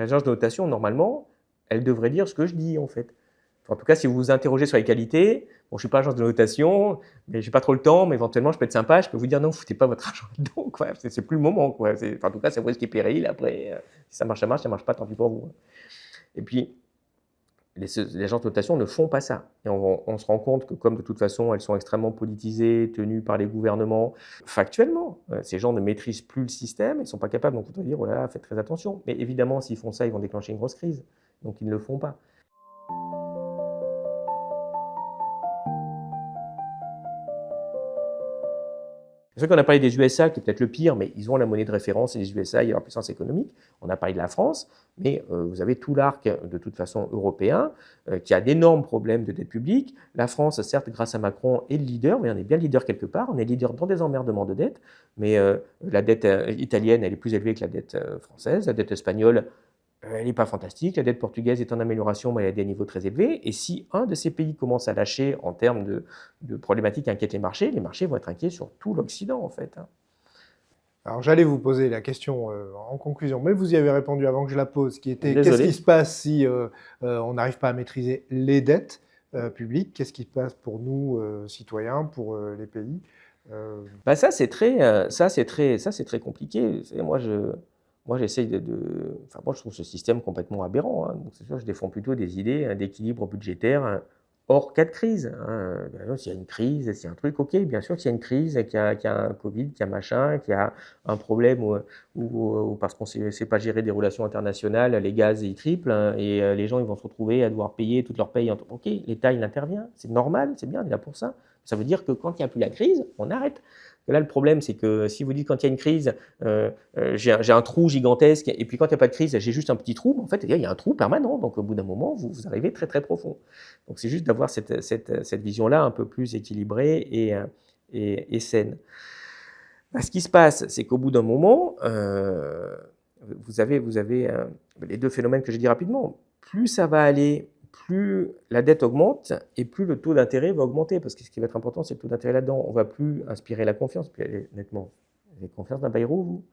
L'agence de notation, normalement, elle devrait dire ce que je dis, en fait. En tout cas, si vous vous interrogez sur les qualités, bon, je ne suis pas agence de notation, mais je n'ai pas trop le temps, mais éventuellement, je peux être sympa, je peux vous dire non, foutez pas votre argent là-dedans, quoi. C'est plus le moment, quoi. Enfin, en tout cas, c'est risque et péril. Après, si ça marche, ça marche, ça ne marche pas, tant pis pour vous. Et puis, les agences de notation ne font pas ça. Et on se rend compte que comme de toute façon, elles sont extrêmement politisées, tenues par les gouvernements, factuellement, ces gens ne maîtrisent plus le système, ils ne sont pas capables, donc on doit dire, oh là là, faites très attention. Mais évidemment, s'ils font ça, ils vont déclencher une grosse crise. Donc ils ne le font pas. C'est vrai qu'on a parlé des USA, qui est peut-être le pire, mais ils ont la monnaie de référence, et les USA, il y a leur puissance économique. On a parlé de la France, mais vous avez tout l'arc, de toute façon, européen, qui a d'énormes problèmes de dette publique. La France, certes, grâce à Macron, est le leader, mais on est bien leader quelque part. On est leader dans des emmerdements de dette, mais la dette italienne, elle est plus élevée que la dette française. La dette espagnole, elle n'est pas fantastique. La dette portugaise est en amélioration, mais elle a des niveaux très élevés. Et si un de ces pays commence à lâcher en termes de problématiques qui inquiètent les marchés vont être inquiets sur tout l'Occident, en fait. Alors j'allais vous poser la question en conclusion, mais vous y avez répondu avant que je la pose, qui était Désolé. qu'est-ce qui se passe si on n'arrive pas à maîtriser les dettes publiques? Qu'est-ce qui se passe pour nous, citoyens, pour les pays? Bah ça, c'est très compliqué. Vous savez, moi, j'essaye enfin, moi, je trouve ce système complètement aberrant, hein. Donc, c'est sûr, je défends plutôt des idées d'équilibre budgétaire hors cas de crise, hein. Bien sûr, s'il y a une crise, s'il y a un truc, ok, bien sûr, s'il y a une crise, qu'il y a un Covid, qu'il y a machin, qu'il y a un problème ou parce qu'on ne sait pas gérer des relations internationales, les gaz, ils triplent, hein, et les gens, ils vont se retrouver à devoir payer toute leur paye. Ok, l'État, il intervient, c'est normal, c'est bien, il est là pour ça. Ça veut dire que quand il n'y a plus la crise, on arrête. Là, le problème, c'est que si vous dites quand il y a une crise, j'ai un trou gigantesque, et puis quand il n'y a pas de crise, j'ai juste un petit trou, en fait, il y a un trou permanent. Donc, au bout d'un moment, vous arrivez très, très profond. Donc, c'est juste d'avoir cette vision-là un peu plus équilibrée et saine. Ce qui se passe, c'est qu'au bout d'un moment, vous avez les deux phénomènes que j'ai dit rapidement. Plus ça va aller, plus la dette augmente et plus le taux d'intérêt va augmenter. Parce que ce qui va être important, c'est le taux d'intérêt là-dedans. On ne va plus inspirer la confiance. Puis, honnêtement, vous avez confiance d'un Bayrou, vous?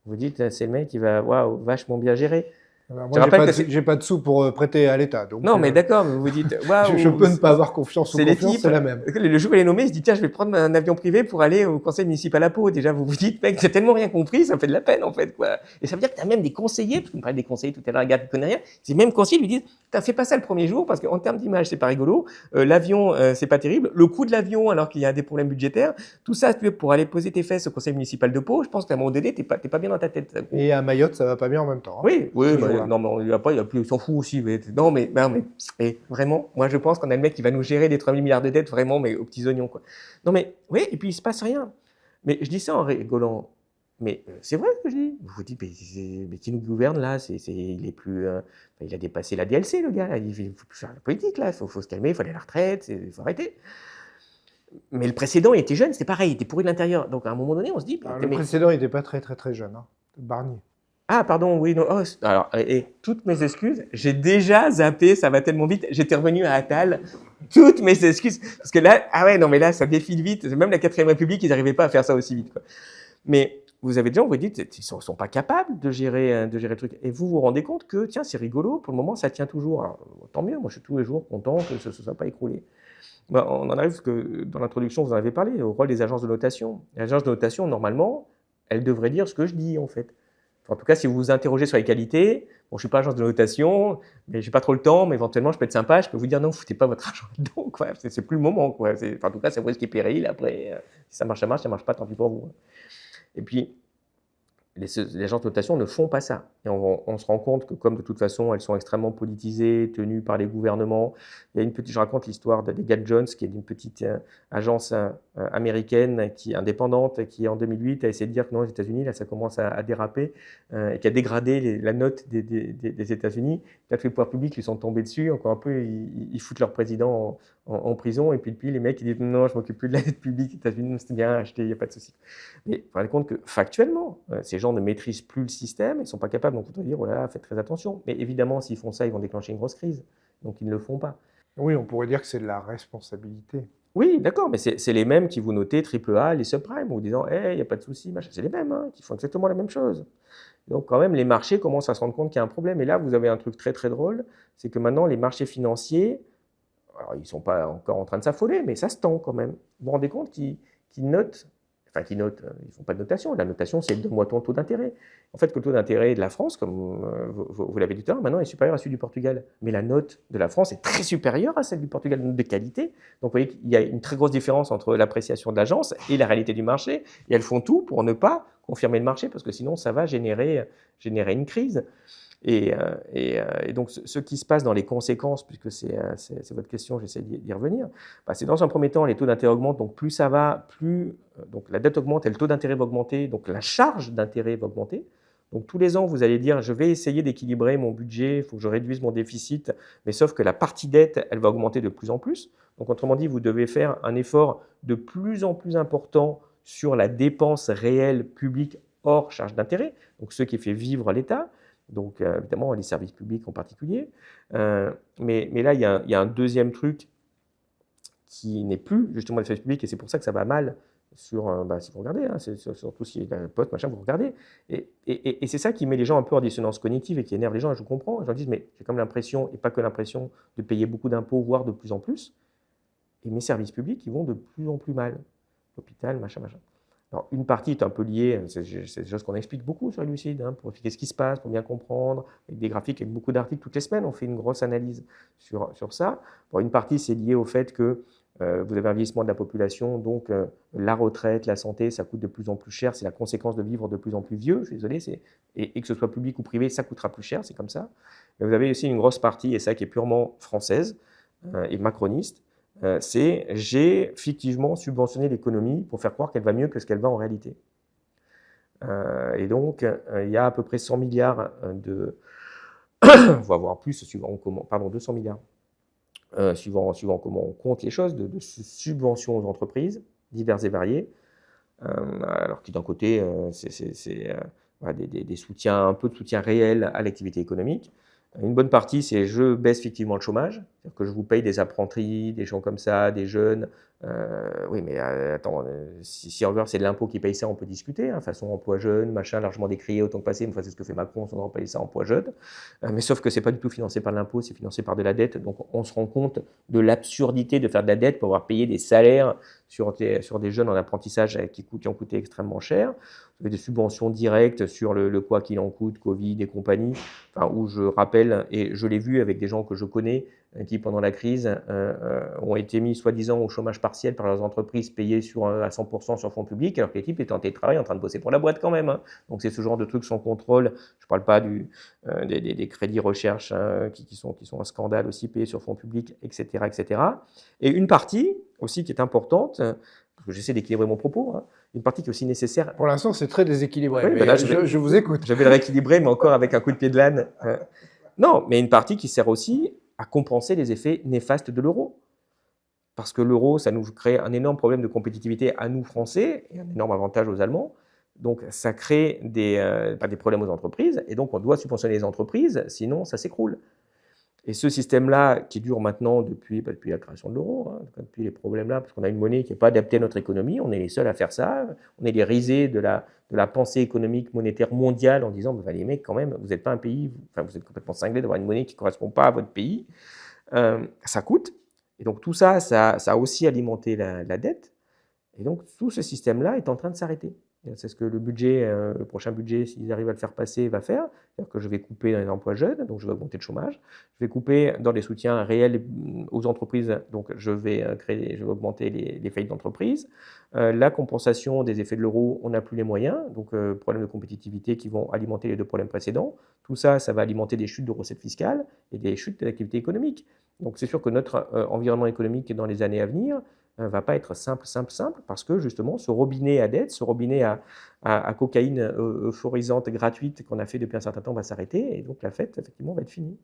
Vous dites, c'est le mec qui va, waouh, vachement bien gérer. Alors, moi, j'ai pas de sous pour prêter à l'État. Non, mais d'accord, vous vous dites, waouh. Je peux ne pas avoir confiance ou confiance, types, c'est la même. Le jour où il est nommé, il se dit, tiens, je vais prendre un avion privé pour aller au conseil municipal à Pau. Déjà, vous vous dites, mec, j'ai tellement rien compris, ça me fait de la peine, en fait, quoi. Et ça veut dire que tu as même des conseillers, parce qu'on parlait des conseillers tout à l'heure, regarde, tu connais rien. Ces mêmes conseillers lui disent, t'as fait pas ça le premier jour, parce qu'en termes d'image, c'est pas rigolo. L'avion, c'est pas terrible. Le coût de l'avion, alors qu'il y a des problèmes budgétaires, tout ça, pour aller poser tes fesses au conseil municipal de Pau, je pense qu'à un moment donné, t'es pas bien dans ta tête. Et à Mayotte, ça va pas bien en même temps. Hein. Oui, non, mais après, il s'en fout aussi. Mais, non, mais vraiment, moi, je pense qu'on a le mec qui va nous gérer des 3 000 milliards de dettes, vraiment, mais aux petits oignons, quoi. Non, mais, oui, et puis il se passe rien. Mais je dis ça en rigolant. Mais c'est vrai ce que je dis. Vous vous dites, mais qui nous gouverne là? Il est plus, il a dépassé la DLC, le gars. Il faut plus faire la politique, là. Il faut se calmer, il faut aller à la retraite, il faut arrêter. Mais le précédent, il était jeune, c'était pareil, il était pourri de l'intérieur. Donc à un moment donné, on se dit. Le précédent, il n'était pas très jeune, hein. Barnier. Ah, pardon, oui, non. Oh, alors, et toutes mes excuses, j'ai déjà zappé, ça va tellement vite. J'étais revenu à Attal, toutes mes excuses. Parce que là, ah ouais, non, mais là, ça défile vite. Même la 4ème République, ils n'arrivaient pas à faire ça aussi vite, quoi. Mais vous avez des gens, vous vous dites, ils ne sont pas capables de gérer le truc. Et vous vous rendez compte que, tiens, c'est rigolo, pour le moment, ça tient toujours. Alors, tant mieux, moi, je suis tous les jours content que ça ne soit pas écroulé. Bah, on en arrive, parce que dans l'introduction, vous en avez parlé, au rôle des agences de notation. Les agences de notation, normalement, elles devraient dire ce que je dis, en fait. En tout cas, si vous vous interrogez sur les qualités, bon, je ne suis pas agence de notation, mais je n'ai pas trop le temps, mais éventuellement, je peux être sympa, je peux vous dire non, foutez pas votre argent là-dedans, quoi. C'est plus le moment, quoi. En tout cas, c'est risque et péril. Après, si ça marche, ça marche pas, tant pis pour vous. Et puis, les agences de notation ne font pas ça. Et on se rend compte que comme de toute façon, elles sont extrêmement politisées, tenues par les gouvernements. Il y a je raconte l'histoire d'Egan Jones, qui est d'une petite agence américaine indépendante, qui en 2008 a essayé de dire que non, les États-Unis, là, ça commence à déraper, et qui a dégradé la note des États-Unis. Là, tous les pouvoirs publics lui sont tombés dessus. Encore un peu, ils foutent leur président en prison, et puis les mecs, ils disent non, je m'occupe plus de la dette publique des États-Unis, c'est bien acheté, il n'y a pas de souci. Mais vous vous rendez compte que factuellement, ces gens ne maîtrisent plus le système, ils ne sont pas capables, donc on doit dire, oh là là, faites très attention. Mais évidemment, s'ils font ça, ils vont déclencher une grosse crise. Donc ils ne le font pas. Oui, on pourrait dire que c'est de la responsabilité. Oui, d'accord, mais c'est les mêmes qui vous notez AAA, les subprimes, en vous disant, hey, il n'y a pas de souci, machin. C'est les mêmes, hein, qui font exactement la même chose. Donc quand même, les marchés commencent à se rendre compte qu'il y a un problème. Et là, vous avez un truc très très drôle, c'est que maintenant, les marchés financiers, alors ils ne sont pas encore en train de s'affoler, mais ça se tend quand même. Vous vous rendez compte qu'ils notent, enfin qu'ils notent, ils ne font pas de notation. La notation, c'est donne-moi ton taux d'intérêt. En fait, que le taux d'intérêt de la France, comme vous l'avez dit tout à l'heure, maintenant est supérieur à celui du Portugal. Mais la note de la France est très supérieure à celle du Portugal, une note de qualité. Donc vous voyez qu'il y a une très grosse différence entre l'appréciation de l'agence et la réalité du marché. Et elles font tout pour ne pas confirmer le marché, parce que sinon ça va générer une crise. Et donc, ce qui se passe dans les conséquences, puisque c'est votre question, j'essaie d'y revenir, bah, c'est dans un premier temps, les taux d'intérêt augmentent, donc plus ça va, plus donc la dette augmente et le taux d'intérêt va augmenter, donc la charge d'intérêt va augmenter. Donc tous les ans, vous allez dire, je vais essayer d'équilibrer mon budget, il faut que je réduise mon déficit, mais sauf que la partie dette, elle va augmenter de plus en plus. Donc autrement dit, vous devez faire un effort de plus en plus important sur la dépense réelle publique hors charge d'intérêt, donc ce qui fait vivre l'État. Donc, évidemment, les services publics en particulier. Mais là, il y a un deuxième truc qui n'est plus justement les services publics, et c'est pour ça que ça va mal sur, si vous regardez, hein, sur tout ce qui est la poste, machin, vous regardez. Et c'est ça qui met les gens un peu en dissonance cognitive et qui énerve les gens, et je comprends. Les gens disent, mais j'ai comme l'impression, et pas que l'impression, de payer beaucoup d'impôts, voire de plus en plus. Et mes services publics, ils vont de plus en plus mal. L'hôpital, machin, machin. Alors, une partie est un peu liée, c'est des choses qu'on explique beaucoup sur Lucide, hein, pour expliquer ce qui se passe, pour bien comprendre, avec des graphiques, avec beaucoup d'articles toutes les semaines, on fait une grosse analyse sur ça. Bon, une partie, c'est lié au fait que vous avez un vieillissement de la population, donc la retraite, la santé, ça coûte de plus en plus cher, c'est la conséquence de vivre de plus en plus vieux, je suis désolé, et que ce soit public ou privé, ça coûtera plus cher, c'est comme ça. Mais vous avez aussi une grosse partie, et ça qui est purement française et macroniste, c'est j'ai fictivement subventionné l'économie pour faire croire qu'elle va mieux que ce qu'elle va en réalité. Et donc, il y a à peu près 100 milliards on va voir plus, suivant comment, pardon, 200 milliards, suivant comment on compte les choses, de subventions aux entreprises, diverses et variées, alors que d'un côté, c'est des soutiens, un peu de soutien réel à l'activité économique. Une bonne partie, c'est je baisse fictivement le chômage, c'est-à-dire que je vous paye des apprentis, des gens comme ça, des jeunes. Oui, mais attends, si encore c'est de l'impôt qui paye ça, on peut discuter. Hein, façon emploi jeune, machin, largement décrié autant que passé. Une fois, c'est ce que fait Macron, on va payer ça emploi jeune. Mais sauf que c'est pas du tout financé par l'impôt, c'est financé par de la dette. Donc on se rend compte de l'absurdité de faire de la dette pour avoir payé des salaires sur des jeunes en apprentissage qui ont coûté extrêmement cher. Vous avez des subventions directes sur le quoi qu'il en coûte, Covid et compagnie, enfin, où je rappelle, et je l'ai vu avec des gens que je connais, qui pendant la crise ont été mis soi-disant au chômage partiel par leurs entreprises payées à 100% sur fonds publics, alors que l'équipe était en télétravail en train de bosser pour la boîte quand même. Hein. Donc c'est ce genre de trucs sans contrôle. Je ne parle pas des crédits recherche hein, qui sont un scandale aussi payés sur fonds publics, etc., etc. Et une partie aussi qui est importante, parce que j'essaie d'équilibrer mon propos, hein, une partie qui est aussi nécessaire. Pour l'instant, c'est très déséquilibré. Oui, mais là, je vous écoute. Je vais le rééquilibrer, mais encore avec un coup de pied de l'âne. Non, mais une partie qui sert aussi à compenser les effets néfastes de l'euro. Parce que l'euro, ça nous crée un énorme problème de compétitivité à nous, Français, et un énorme avantage aux Allemands. Donc, ça crée des problèmes aux entreprises, et donc on doit subventionner les entreprises, sinon ça s'écroule. Et ce système-là, qui dure maintenant depuis la création de l'euro, hein, depuis les problèmes-là, parce qu'on a une monnaie qui n'est pas adaptée à notre économie, on est les seuls à faire ça, on est les risés de la pensée économique monétaire mondiale en disant, bah, les mecs, quand même, vous n'êtes pas un pays, vous êtes complètement cinglés d'avoir une monnaie qui ne correspond pas à votre pays. Ça coûte. Et donc tout ça, ça a aussi alimenté la dette. Et donc tout ce système-là est en train de s'arrêter. C'est ce que le prochain budget, s'ils arrivent à le faire passer, va faire. C'est-à-dire que je vais couper dans les emplois jeunes, donc je vais augmenter le chômage. Je vais couper dans les soutiens réels aux entreprises, donc je vais augmenter les faillites d'entreprises. La compensation des effets de l'euro, on n'a plus les moyens, donc problèmes de compétitivité qui vont alimenter les deux problèmes précédents. Tout ça, ça va alimenter des chutes de recettes fiscales et des chutes de l'activité économique. Donc c'est sûr que notre environnement économique dans les années à venir va pas être simple, parce que justement, ce robinet à dette, ce robinet à cocaïne euphorisante, gratuite, qu'on a fait depuis un certain temps, va s'arrêter, et donc la fête, effectivement, va être finie.